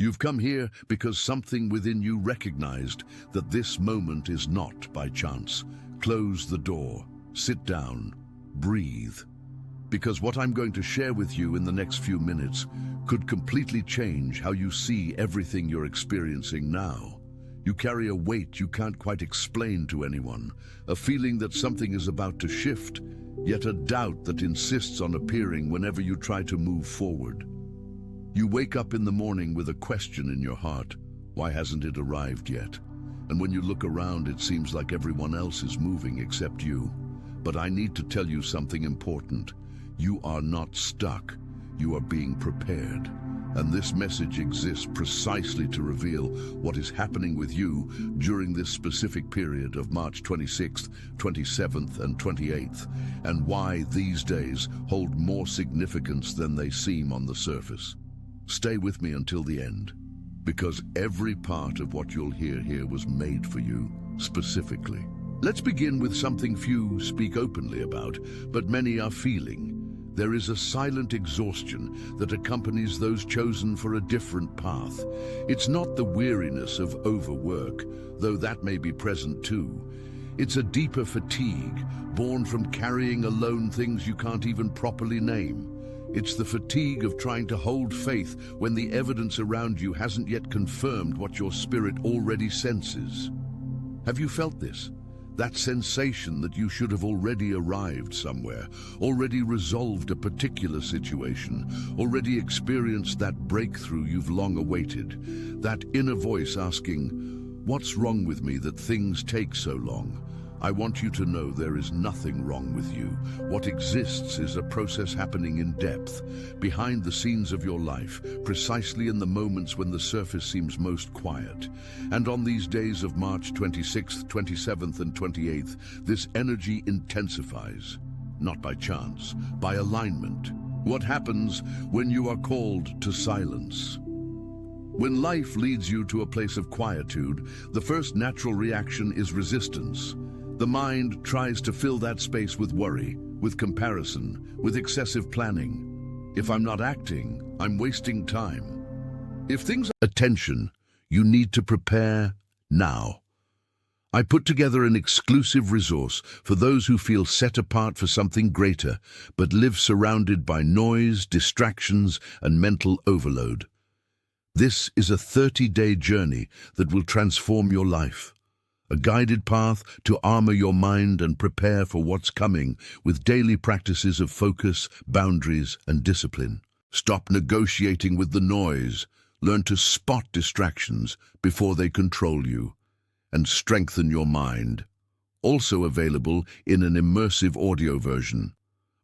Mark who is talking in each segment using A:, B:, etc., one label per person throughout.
A: You've come here because something within you recognized that this moment is not by chance. Close the door, sit down, breathe. Because what I'm going to share with you in the next few minutes could completely change how you see everything you're experiencing now. You carry a weight you can't quite explain to anyone, a feeling that something is about to shift, yet a doubt that insists on appearing whenever you try to move forward. You wake up in the morning with a question in your heart. Why hasn't it arrived yet? And when you look around, it seems like everyone else is moving except you. But I need to tell you something important. You are not stuck. You are being prepared. And this message exists precisely to reveal what is happening with you during this specific period of March 26th, 27th, and 28th, and why these days hold more significance than they seem on the surface. Stay with me until the end, because every part of what you'll hear here was made for you, specifically. Let's begin with something few speak openly about, but many are feeling. There is a silent exhaustion that accompanies those chosen for a different path. It's not the weariness of overwork, though that may be present too. It's a deeper fatigue, born from carrying alone things you can't even properly name. It's the fatigue of trying to hold faith when the evidence around you hasn't yet confirmed what your spirit already senses. Have you felt this? That sensation that you should have already arrived somewhere, already resolved a particular situation, already experienced that breakthrough you've long awaited. That inner voice asking, "What's wrong with me that things take so long?" I want you to know there is nothing wrong with you. What exists is a process happening in depth, behind the scenes of your life, precisely in the moments when the surface seems most quiet. And on these days of March 26th, 27th, and 28th, this energy intensifies, not by chance, by alignment. What happens when you are called to silence? When life leads you to a place of quietude, the first natural reaction is resistance. The mind tries to fill that space with worry, with comparison, with excessive planning. If I'm not acting, I'm wasting time. If things are attention, you need to prepare now. I put together an exclusive resource for those who feel set apart for something greater, but live surrounded by noise, distractions, and mental overload. This is a 30-day journey that will transform your life. A guided path to armor your mind and prepare for what's coming with daily practices of focus, boundaries, and discipline. Stop negotiating with the noise. Learn to spot distractions before they control you, and strengthen your mind. Also available in an immersive audio version.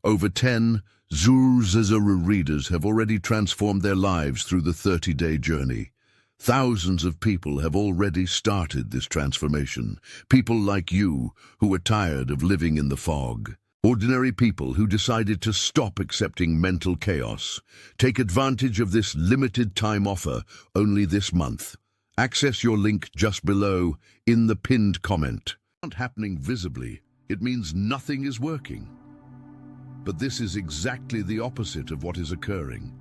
A: Over 10 Zuru readers have already transformed their lives through the 30-day journey. Thousands of people have already started this transformation. People like you who are tired of living in the fog. Ordinary people who decided to stop accepting mental chaos. Take advantage of this limited time offer only this month. Access your link just below in the pinned comment. Not happening visibly, it means nothing is working. But this is exactly the opposite of what is occurring.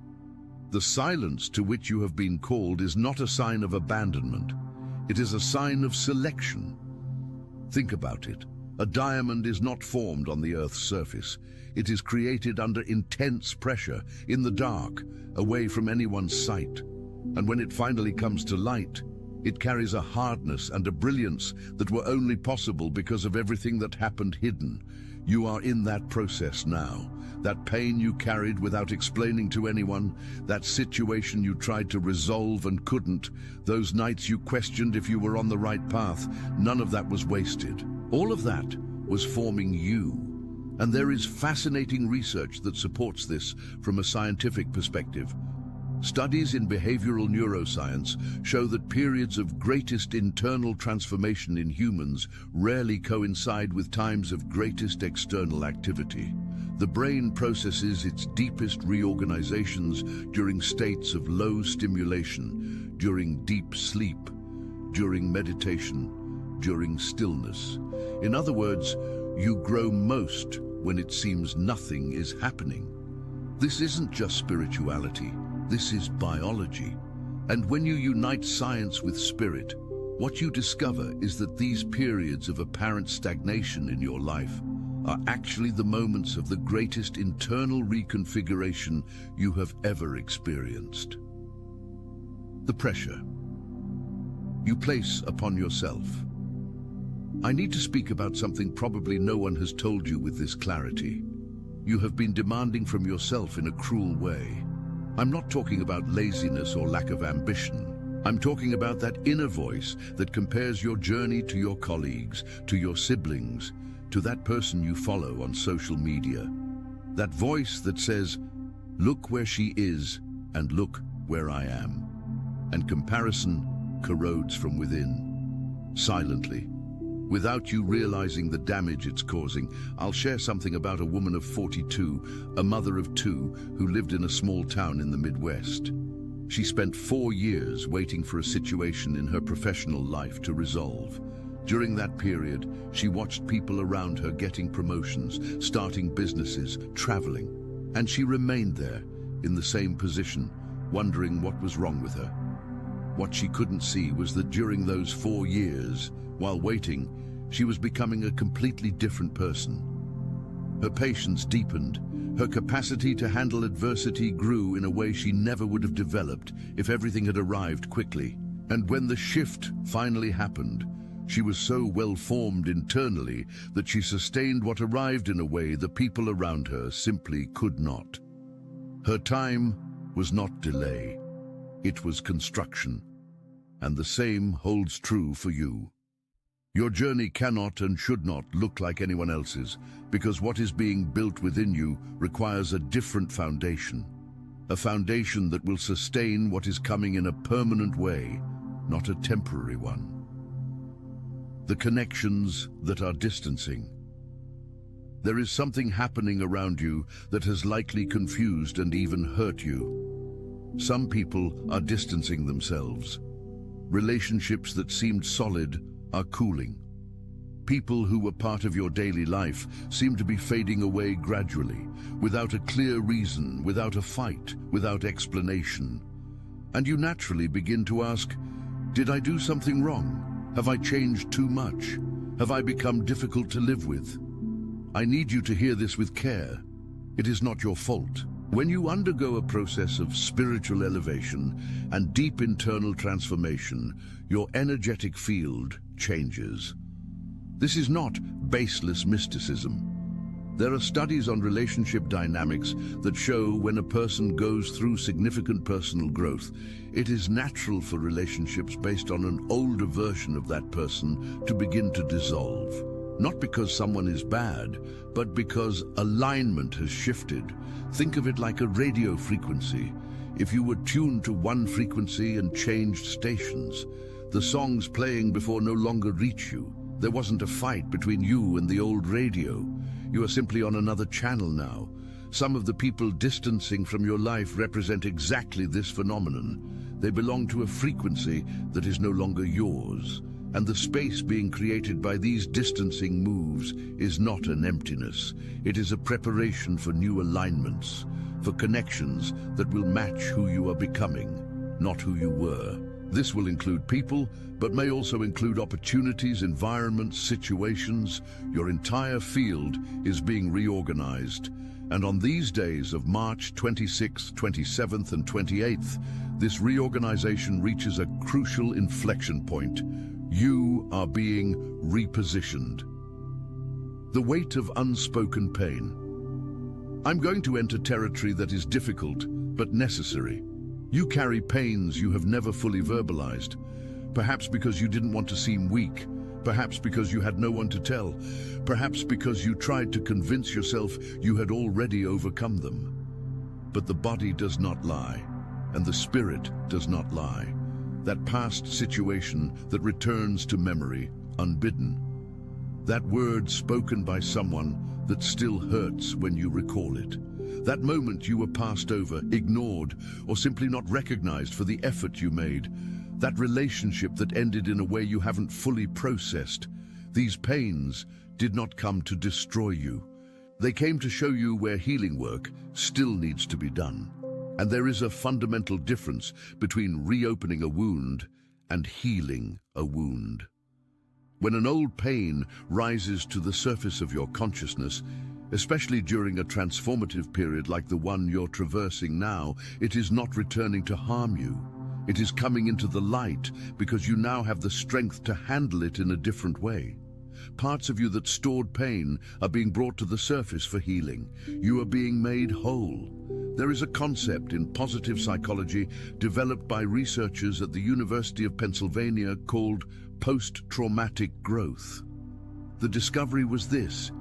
A: The silence to which you have been called is not a sign of abandonment. It is a sign of selection. Think about it. A diamond is not formed on the Earth's surface. It is created under intense pressure, in the dark, away from anyone's sight. And when it finally comes to light, it carries a hardness and a brilliance that were only possible because of everything that happened hidden. You are in that process now. That pain you carried without explaining to anyone, that situation you tried to resolve and couldn't, those nights you questioned if you were on the right path, none of that was wasted. All of that was forming you. And there is fascinating research that supports this from a scientific perspective. Studies in behavioral neuroscience show that periods of greatest internal transformation in humans rarely coincide with times of greatest external activity. The brain processes its deepest reorganizations during states of low stimulation, during deep sleep, during meditation, during stillness. In other words, you grow most when it seems nothing is happening. This isn't just spirituality. This is biology. And when you unite science with spirit, what you discover is that these periods of apparent stagnation in your life are actually the moments of the greatest internal reconfiguration you have ever experienced. The pressure you place upon yourself. I need to speak about something probably no one has told you with this clarity. You have been demanding from yourself in a cruel way. I'm not talking about laziness or lack of ambition. I'm talking about that inner voice that compares your journey to your colleagues, to your siblings, to that person you follow on social media. That voice that says, "Look where she is and look where I am." And comparison corrodes from within, silently, without you realizing the damage it's causing. I'll share something about a woman of 42, a mother of two, who lived in a small town in the Midwest. She spent 4 years waiting for a situation in her professional life to resolve. During that period, she watched people around her getting promotions, starting businesses, traveling, and she remained there, in the same position, wondering what was wrong with her. What she couldn't see was that during those 4 years, while waiting, she was becoming a completely different person. Her patience deepened. Her capacity to handle adversity grew in a way she never would have developed if everything had arrived quickly. And when the shift finally happened, she was so well-formed internally that she sustained what arrived in a way the people around her simply could not. Her time was not delay. It was construction. And the same holds true for you. Your journey cannot and should not look like anyone else's, because what is being built within you requires a different foundation. A foundation that will sustain what is coming in a permanent way, not a temporary one. The connections that are distancing. There is something happening around you that has likely confused and even hurt you. Some people are distancing themselves. Relationships that seemed solid are cooling. People who were part of your daily life seem to be fading away gradually, without a clear reason, without a fight, without explanation. And you naturally begin to ask, did I do something wrong? Have I changed too much? Have I become difficult to live with? I need you to hear this with care. It is not your fault. When you undergo a process of spiritual elevation and deep internal transformation, your energetic field changes. This is not baseless mysticism. There are studies on relationship dynamics that show when a person goes through significant personal growth, it is natural for relationships based on an older version of that person to begin to dissolve. Not because someone is bad, but because alignment has shifted. Think of it like a radio frequency. If you were tuned to one frequency and changed stations, the songs playing before no longer reach you. There wasn't a fight between you and the old radio. You are simply on another channel now. Some of the people distancing from your life represent exactly this phenomenon. They belong to a frequency that is no longer yours. And the space being created by these distancing moves is not an emptiness. It is a preparation for new alignments, for connections that will match who you are becoming, not who you were. This will include people, but may also include opportunities, environments, situations. Your entire field is being reorganized. And on these days of March 26th, 27th, and 28th, this reorganization reaches a crucial inflection point. You are being repositioned. The weight of unspoken pain. I'm going to enter territory that is difficult, but necessary. You carry pains you have never fully verbalized, perhaps because you didn't want to seem weak, perhaps because you had no one to tell, perhaps because you tried to convince yourself you had already overcome them. But the body does not lie, and the spirit does not lie. That past situation that returns to memory, unbidden. That word spoken by someone that still hurts when you recall it. That moment you were passed over, ignored, or simply not recognized for the effort you made. That relationship that ended in a way you haven't fully processed. These pains did not come to destroy you. They came to show you where healing work still needs to be done. And there is a fundamental difference between reopening a wound and healing a wound. When an old pain rises to the surface of your consciousness, especially during a transformative period like the one you're traversing now, it is not returning to harm you. It is coming into the light because you now have the strength to handle it in a different way. Parts of you that stored pain are being brought to the surface for healing. You are being made whole. There is a concept in positive psychology developed by researchers at the University of Pennsylvania called post-traumatic growth. The discovery was this: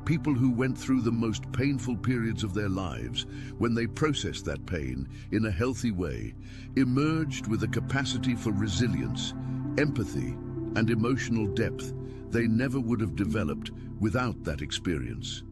A: people who went through the most painful periods of their lives, when they processed that pain in a healthy way, emerged with a capacity for resilience, empathy, and emotional depth they never would have developed without that experience.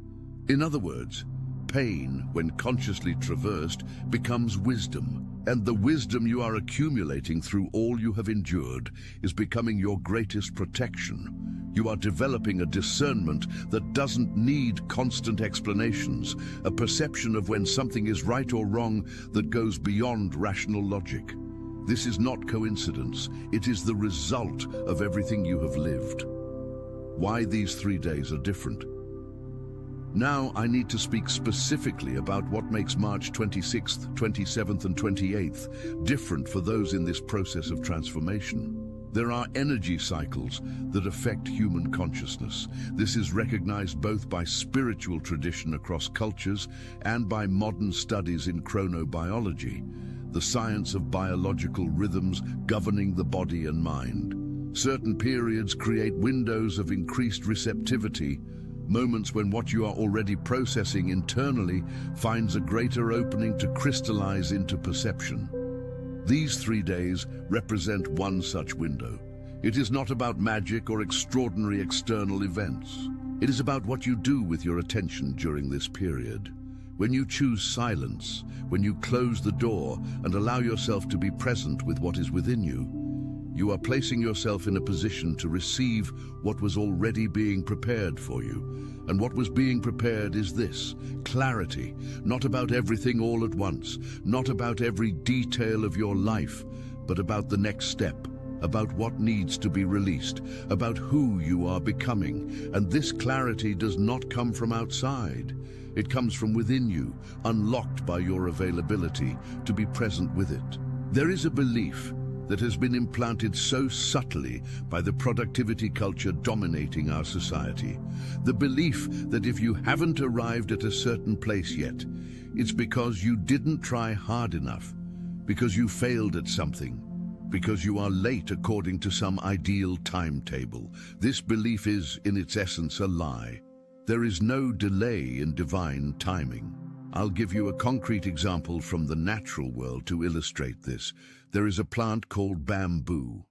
A: In other words, pain, when consciously traversed, becomes wisdom, and the wisdom you are accumulating through all you have endured is becoming your greatest protection. You are developing a discernment that doesn't need constant explanations, a perception of when something is right or wrong that goes beyond rational logic. This is not coincidence, it is the result of everything you have lived. Why these 3 days are different. Now I need to speak specifically about what makes March 26th, 27th and 28th different for those in this process of transformation. There are energy cycles that affect human consciousness. This is recognized both by spiritual tradition across cultures and by modern studies in chronobiology, the science of biological rhythms governing the body and mind. Certain periods create windows of increased receptivity, moments when what you are already processing internally finds a greater opening to crystallize into perception. These 3 days represent one such window. It is not about magic or extraordinary external events. It is about what you do with your attention during this period. When you choose silence, when you close the door and allow yourself to be present with what is within you, you are placing yourself in a position to receive what was already being prepared for you. And what was being prepared is this: clarity, not about everything all at once, not about every detail of your life, but about the next step, about what needs to be released, about who you are becoming. And this clarity does not come from outside. It comes from within you, unlocked by your availability to be present with it. There is a belief that has been implanted so subtly by the productivity culture dominating our society. The belief that if you haven't arrived at a certain place yet, it's because you didn't try hard enough, because you failed at something, because you are late according to some ideal timetable. This belief is, in its essence, a lie. There is no delay in divine timing. I'll give you a concrete example from the natural world to illustrate this. There is a plant called bamboo.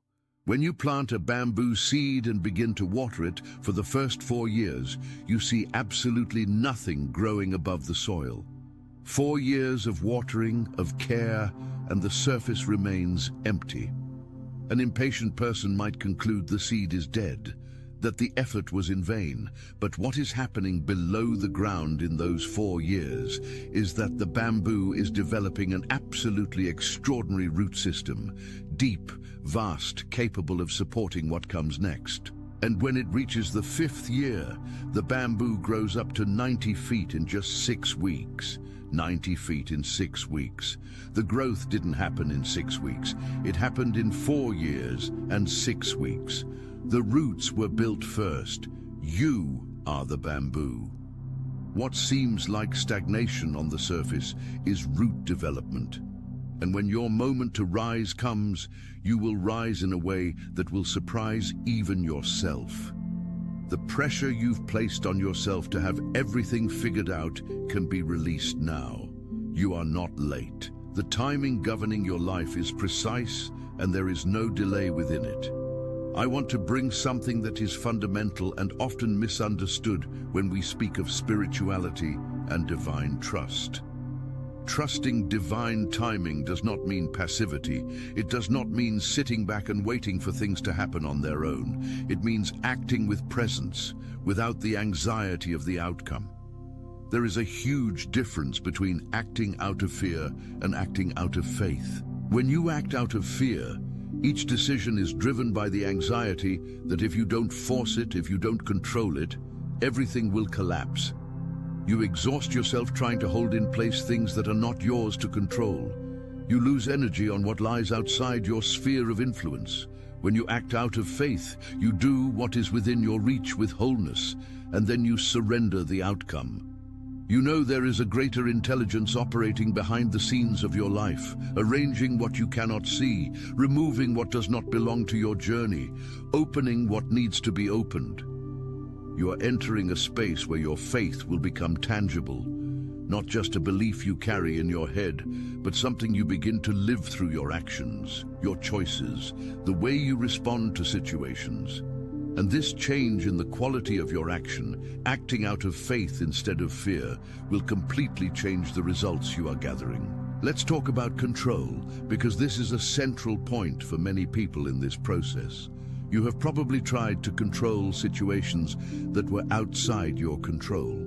A: When you plant a bamboo seed and begin to water it for the first 4 years, you see absolutely nothing growing above the soil. 4 years of watering, of care, and the surface remains empty. An impatient person might conclude the seed is dead, that the effort was in vain. But what is happening below the ground in those 4 years is that the bamboo is developing an absolutely extraordinary root system, deep, vast, capable of supporting what comes next. And when it reaches the 5th year, the bamboo grows up to 90 feet in just 6 weeks. 90 feet in 6 weeks. The growth didn't happen in 6 weeks. It happened in 4 years and 6 weeks. The roots were built first. You are the bamboo. What seems like stagnation on the surface is root development. And when your moment to rise comes, you will rise in a way that will surprise even yourself. The pressure you've placed on yourself to have everything figured out can be released now. You are not late. The timing governing your life is precise, and there is no delay within it. I want to bring something that is fundamental and often misunderstood when we speak of spirituality and divine trust. Trusting divine timing does not mean passivity. It does not mean sitting back and waiting for things to happen on their own. It means acting with presence, without the anxiety of the outcome. There is a huge difference between acting out of fear and acting out of faith. When you act out of fear, each decision is driven by the anxiety that if you don't force it, if you don't control it, everything will collapse. You exhaust yourself trying to hold in place things that are not yours to control. You lose energy on what lies outside your sphere of influence. When you act out of faith, you do what is within your reach with wholeness, and then you surrender the outcome. You know there is a greater intelligence operating behind the scenes of your life, arranging what you cannot see, removing what does not belong to your journey, opening what needs to be opened. You are entering a space where your faith will become tangible, not just a belief you carry in your head, but something you begin to live through your actions, your choices, the way you respond to situations. And this change in the quality of your action, acting out of faith instead of fear, will completely change the results you are gathering. Let's talk about control, because this is a central point for many people in this process. You have probably tried to control situations that were outside your control.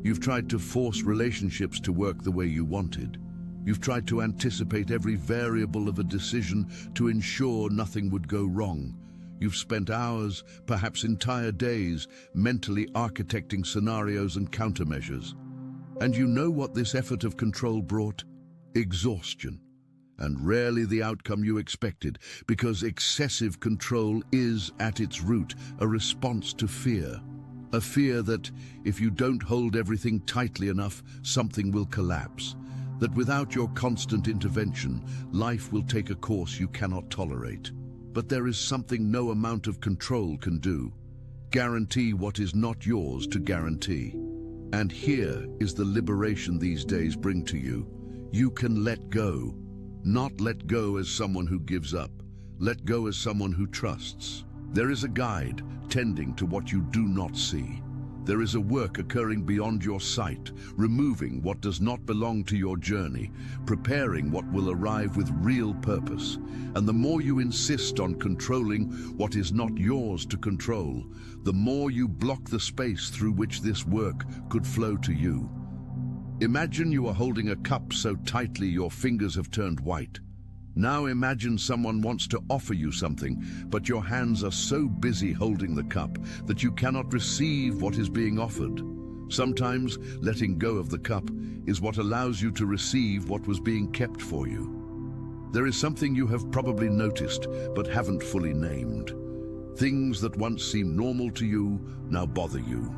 A: You've tried to force relationships to work the way you wanted. You've tried to anticipate every variable of a decision to ensure nothing would go wrong. You've spent hours, perhaps entire days, mentally architecting scenarios and countermeasures. And you know what this effort of control brought? Exhaustion. And rarely the outcome you expected, because excessive control is, at its root, a response to fear. A fear that, if you don't hold everything tightly enough, something will collapse. That without your constant intervention, life will take a course you cannot tolerate. But there is something no amount of control can do. Guarantee what is not yours to guarantee. And here is the liberation these days bring to you. You can let go. Not let go as someone who gives up. Let go as someone who trusts. There is a guide tending to what you do not see. There is a work occurring beyond your sight, removing what does not belong to your journey, preparing what will arrive with real purpose. And the more you insist on controlling what is not yours to control, the more you block the space through which this work could flow to you. Imagine you are holding a cup so tightly your fingers have turned white. Now imagine someone wants to offer you something, but your hands are so busy holding the cup that you cannot receive what is being offered. Sometimes letting go of the cup is what allows you to receive what was being kept for you. There is something you have probably noticed but haven't fully named. Things that once seemed normal to you now bother you.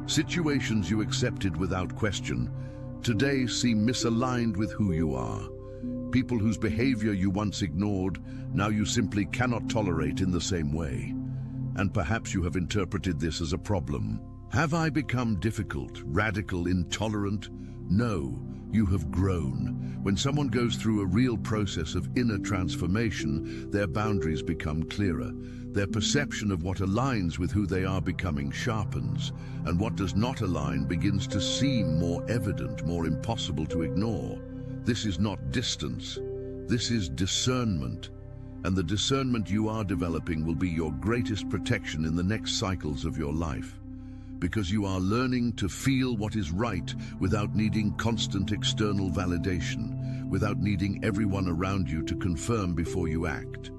A: Situations you accepted without question today seem misaligned with who you are. People whose behavior you once ignored, now you simply cannot tolerate in the same way. And perhaps you have interpreted this as a problem. Have I become difficult, radical, intolerant? No, you have grown. When someone goes through a real process of inner transformation, their boundaries become clearer. Their perception of what aligns with who they are becoming sharpens, and what does not align begins to seem more evident, more impossible to ignore. This is not distance, this is discernment. And the discernment you are developing will be your greatest protection in the next cycles of your life. Because you are learning to feel what is right without needing constant external validation, without needing everyone around you to confirm before you act.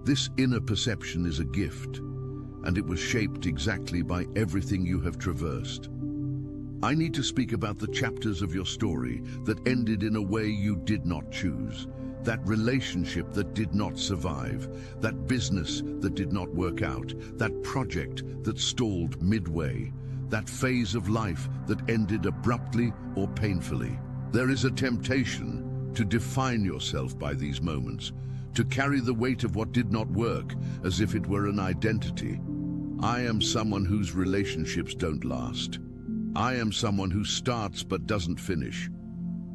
A: This inner perception is a gift, and it was shaped exactly by everything you have traversed. I need to speak about the chapters of your story that ended in a way you did not choose. That relationship that did not survive, that business that did not work out, that project that stalled midway, that phase of life that ended abruptly or painfully. There is a temptation to define yourself by these moments, to carry the weight of what did not work as if it were an identity. I am someone whose relationships don't last. I am someone who starts but doesn't finish.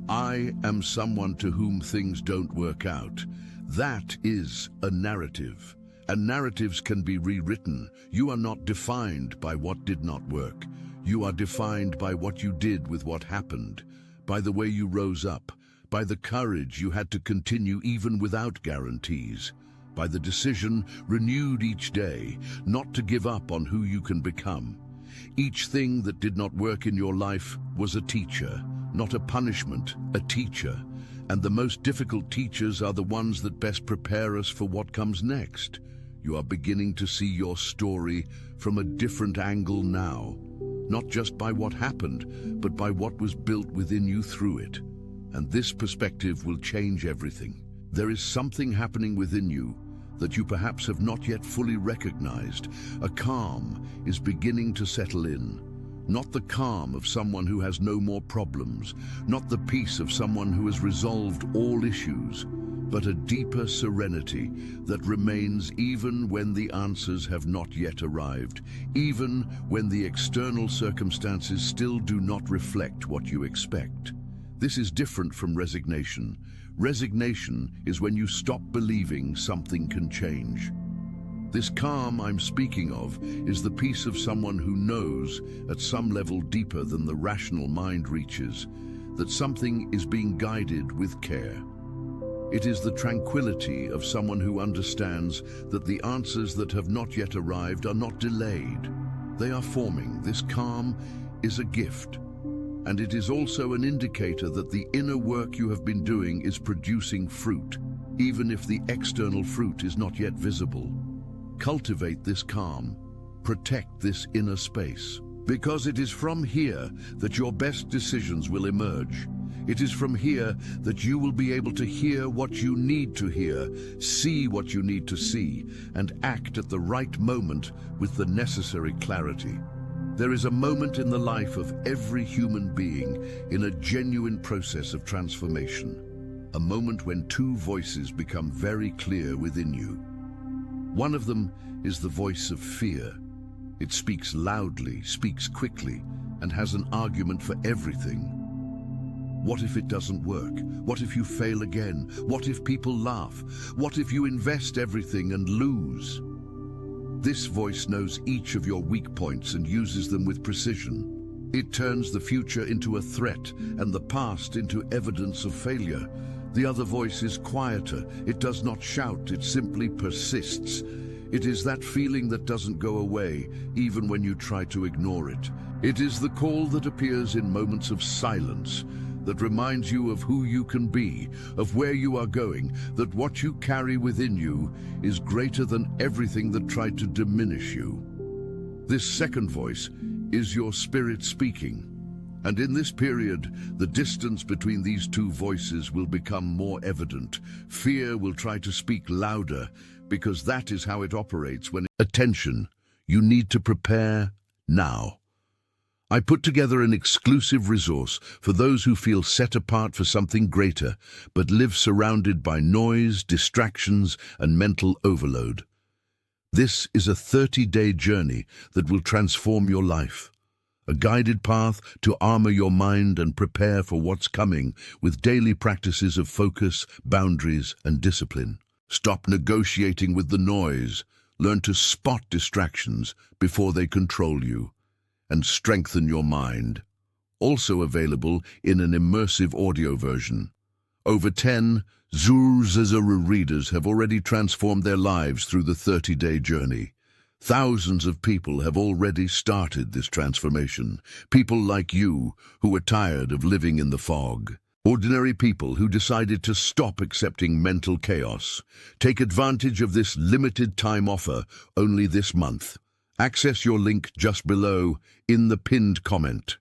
A: I am someone to whom things don't work out. That is a narrative. And narratives can be rewritten. You are not defined by what did not work. You are defined by what you did with what happened, by the way you rose up, by the courage you had to continue even without guarantees, by the decision renewed each day not to give up on who you can become. Each thing that did not work in your life was a teacher, not a punishment, a teacher. And the most difficult teachers are the ones that best prepare us for what comes next. You are beginning to see your story from a different angle now, not just by what happened, but by what was built within you through it. And this perspective will change everything. There is something happening within you that you perhaps have not yet fully recognized. A calm is beginning to settle in. Not the calm of someone who has no more problems, not the peace of someone who has resolved all issues, but a deeper serenity that remains even when the answers have not yet arrived, even when the external circumstances still do not reflect what you expect. This is different from resignation. Resignation is when you stop believing something can change. This calm I'm speaking of is the peace of someone who knows, at some level deeper than the rational mind reaches, that something is being guided with care. It is the tranquility of someone who understands that the answers that have not yet arrived are not delayed. They are forming. This calm is a gift. And it is also an indicator that the inner work you have been doing is producing fruit, even if the external fruit is not yet visible. Cultivate this calm. Protect this inner space. Because it is from here that your best decisions will emerge. It is from here that you will be able to hear what you need to hear, see what you need to see, and act at the right moment with the necessary clarity. There is a moment in the life of every human being in a genuine process of transformation. A moment when two voices become very clear within you. One of them is the voice of fear. It speaks loudly, speaks quickly, and has an argument for everything. What if it doesn't work? What if you fail again? What if people laugh? What if you invest everything and lose? This voice knows each of your weak points and uses them with precision. It turns the future into a threat and the past into evidence of failure. The other voice is quieter. It does not shout, it simply persists. It is that feeling that doesn't go away, even when you try to ignore it. It is the call that appears in moments of silence, that reminds you of who you can be, of where you are going, that what you carry within you is greater than everything that tried to diminish you. This second voice is your spirit speaking. And in this period, the distance between these two voices will become more evident. Fear will try to speak louder, because that is how it operates when attention. You need to prepare now. I put together an exclusive resource for those who feel set apart for something greater, but live surrounded by noise, distractions, and mental overload. This is a 30-day journey that will transform your life. A guided path to armor your mind and prepare for what's coming with daily practices of focus, boundaries, and discipline. Stop negotiating with the noise. Learn to spot distractions before they control you. And strengthen your mind. Also available in an immersive audio version. Over 10 Zuzazara readers have already transformed their lives through the 30-day journey. Thousands of people have already started this transformation. People like you who are tired of living in the fog. Ordinary people who decided to stop accepting mental chaos. Take advantage of this limited time offer only this month. Access your link just below in the pinned comment.